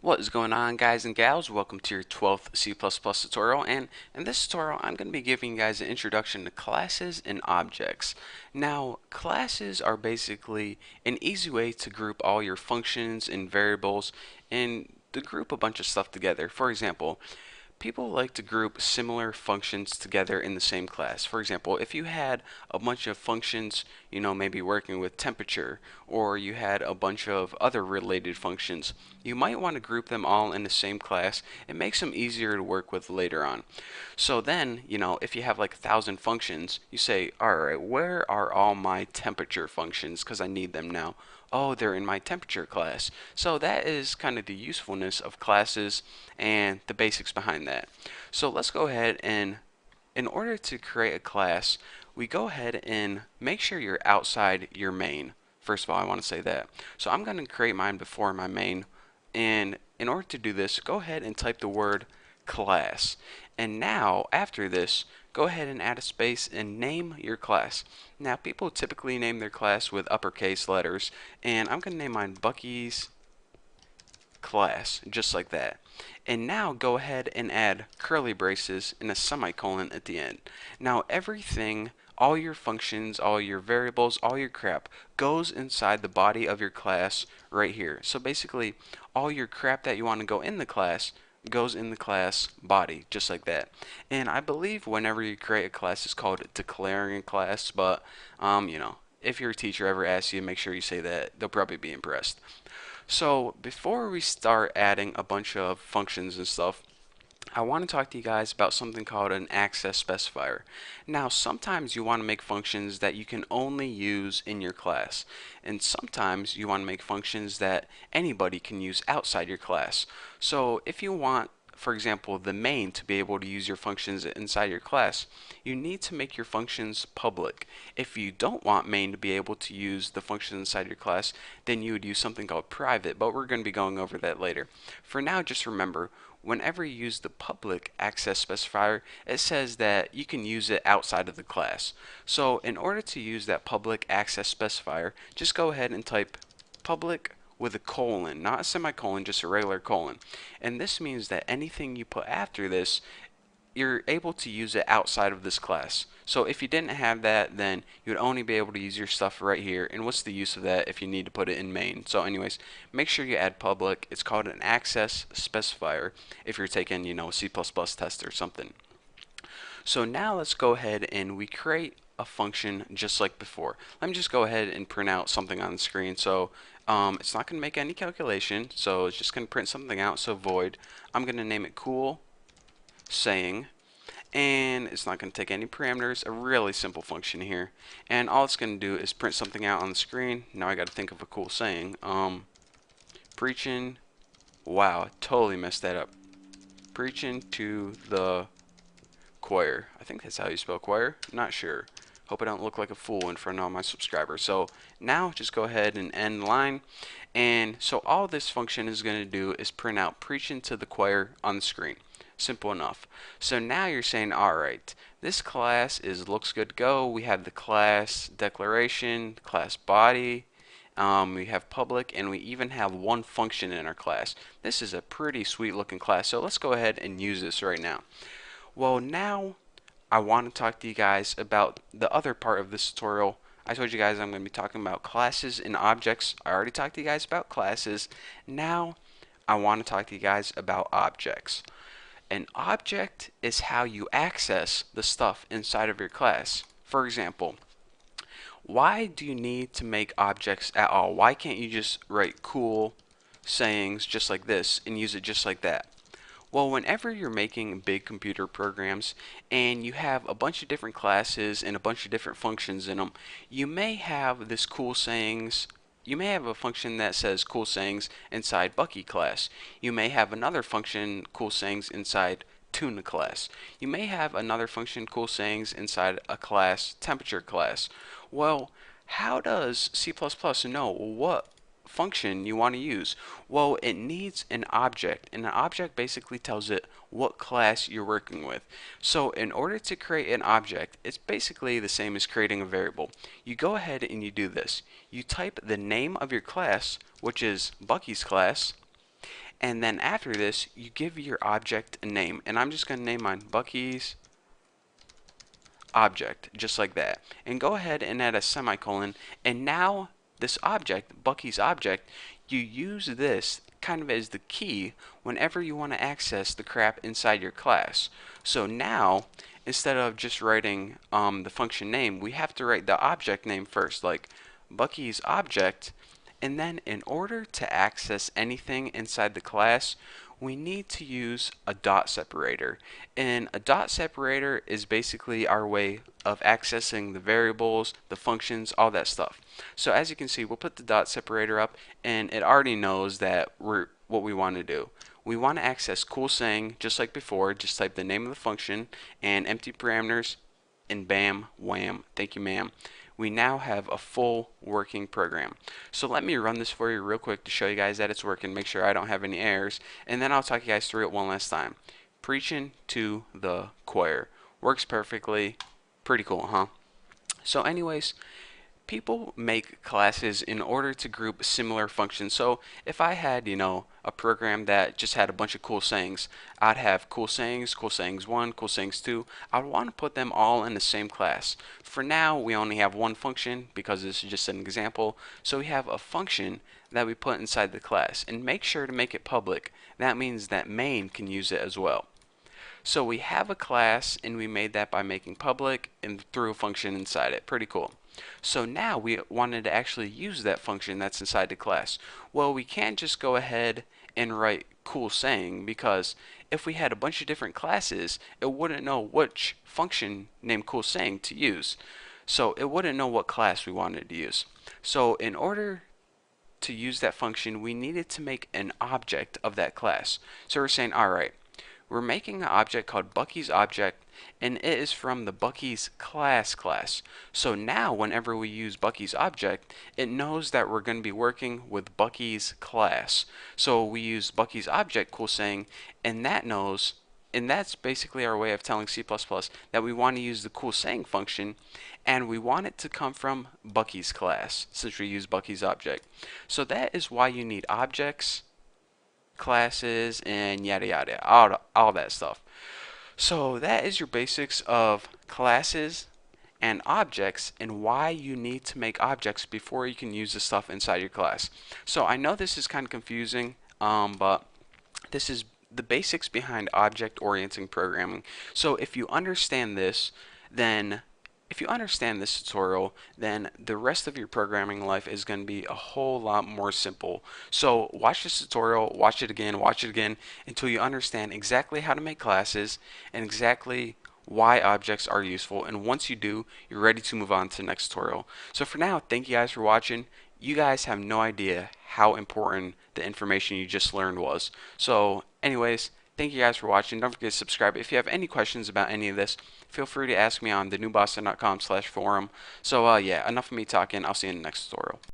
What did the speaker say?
What is going on, guys and gals? Welcome to your 12th C++ tutorial, and in this tutorial I'm going to be giving you guys an introduction to classes and objects. Now, classes are basically an easy way to group all your functions and variables and to group a bunch of stuff together. For example, people like to group similar functions together in the same class. For example, if you had a bunch of functions, maybe working with temperature, or you had a bunch of other related functions, you might want to group them all in the same class. It makes them easier to work with later on. So then, if you have like 1,000 functions, you say, alright, where are all my temperature functions? Because I need them now. Oh, they're in my temperature class. So that is kind of the usefulness of classes and the basics behind that. So let's go ahead and in order to create a class, we go ahead and make sure you're outside your main. First of all, I want to say that. So I'm going to create mine before my main. And in order to do this, go ahead and type the word class. And now, after this, go ahead and add a space and name your class. Now, people typically name their class with uppercase letters, and I'm going to name mine Bucky's class, just like that. And now go ahead and add curly braces and a semicolon at the end. Now everything, all your functions, all your variables, all your crap goes inside the body of your class right here. So basically all your crap that you want to go in the class goes in the class body, just like that. And I believe whenever you create a class, it's called declaring a class, but if your teacher ever asks you, make sure you say that. They'll probably be impressed. So before we start adding a bunch of functions and stuff, I want to talk to you guys about something called an access specifier. Now, sometimes you want to make functions that you can only use in your class, and sometimes you want to make functions that anybody can use outside your class. So if you want, for example, the main to be able to use your functions inside your class, you need to make your functions public. If you don't want main to be able to use the functions inside your class, then you would use something called private, but we're going to be going over that later. For now, just remember, whenever you use the public access specifier, it says that you can use it outside of the class. So in order to use that public access specifier, just go ahead and type public with a colon, not a semicolon, just a regular colon. And this means that anything you put after this, you're able to use it outside of this class. So if you didn't have that, then you would only be able to use your stuff right here. And what's the use of that if you need to put it in main? So anyways, make sure you add public. It's called an access specifier if you're taking, C++ test or something. So now let's go ahead and we create a function just like before. Let me just go ahead and print out something on the screen. So it's not going to make any calculation, so it's just going to print something out. So void. I'm going to name it cool saying, and it's not going to take any parameters. A really simple function here, and all it's going to do is print something out on the screen. Now I got to think of a cool saying. Preaching. Wow, I totally messed that up. Preaching to the choir. I think that's how you spell choir. Not sure. Hope I don't look like a fool in front of all my subscribers. So now just go ahead and end line. And so all this function is going to do is print out preaching to the choir on the screen. Simple enough. So now you're saying, alright, this class looks good to go. We have the class declaration, class body, we have public, and we even have one function in our class. This is a pretty sweet looking class. So let's go ahead and use this right now. Well, now I want to talk to you guys about the other part of this tutorial. I told you guys I'm going to be talking about classes and objects. I already talked to you guys about classes. Now I want to talk to you guys about objects. An object is how you access the stuff inside of your class. For example, why do you need to make objects at all? Why can't you just write cool sayings just like this and use it just like that? Well, whenever you're making big computer programs and you have a bunch of different classes and a bunch of different functions in them, you may have this cool sayings. You may have a function that says cool sayings inside Bucky class. You may have another function cool sayings inside Tuna class. You may have another function cool sayings inside a class temperature class. Well, how does C++ know what function you want to use? Well, it needs an object, and an object basically tells it what class you're working with. So in order to create an object, it's basically the same as creating a variable. You go ahead and you do this. You type the name of your class, which is Bucky's class, And then after this, you give your object a name. And I'm just going to name mine Bucky's object, just like that. And go ahead and add a semicolon. And now this object, Bucky's object, you use this kind of as the key whenever you want to access the crap inside your class. So now, instead of just writing the function name, we have to write the object name first, like Bucky's object. And then in order to access anything inside the class, we need to use a dot separator. And a dot separator is basically our way of accessing the variables, the functions, all that stuff. So as you can see, we'll put the dot separator up, and it already knows that we're what we want to do. We want to access cool saying just like before. Just type the name of the function and empty parameters, and bam, wham, thank you ma'am. We now have a full working program. So let me run this for you real quick to show you guys that it's working, make sure I don't have any errors, and then I'll talk you guys through it one last time. Preaching to the choir. Works perfectly. Pretty cool, huh? So anyways, people make classes in order to group similar functions. So if I had, a program that just had a bunch of cool sayings, I'd have cool sayings 1, cool sayings 2. I'd want to put them all in the same class. For now, we only have one function because this is just an example. So we have a function that we put inside the class, and make sure to make it public. That means that main can use it as well. So we have a class, and we made that by making public and threw a function inside it. Pretty cool. So now we wanted to actually use that function that's inside the class. Well, we can't just go ahead and write cool saying, because if we had a bunch of different classes, it wouldn't know which function named cool saying to use. So it wouldn't know what class we wanted to use. So in order to use that function, we needed to make an object of that class. So we're saying, alright, we're making an object called Bucky's object, and it is from the Bucky's class. So now whenever we use Bucky's object, it knows that we're going to be working with Bucky's class. So we use Bucky's object cool saying, and that knows, and that's basically our way of telling C++ that we want to use the cool saying function, and we want it to come from Bucky's class since we use Bucky's object. So that is why you need objects, classes, and yada yada, all that stuff. So that is your basics of classes and objects, and why you need to make objects before you can use the stuff inside your class. So I know this is kind of confusing, but this is the basics behind object-oriented programming. So if you understand this, then if you understand this tutorial, then the rest of your programming life is going to be a whole lot more simple. So watch this tutorial, watch it again until you understand exactly how to make classes and exactly why objects are useful. And once you do, you're ready to move on to the next tutorial. So for now, thank you guys for watching. You guys have no idea how important the information you just learned was. So anyways, thank you guys for watching. Don't forget to subscribe. If you have any questions about any of this, feel free to ask me on thenewboston.com/forum. So yeah, enough of me talking. I'll see you in the next tutorial.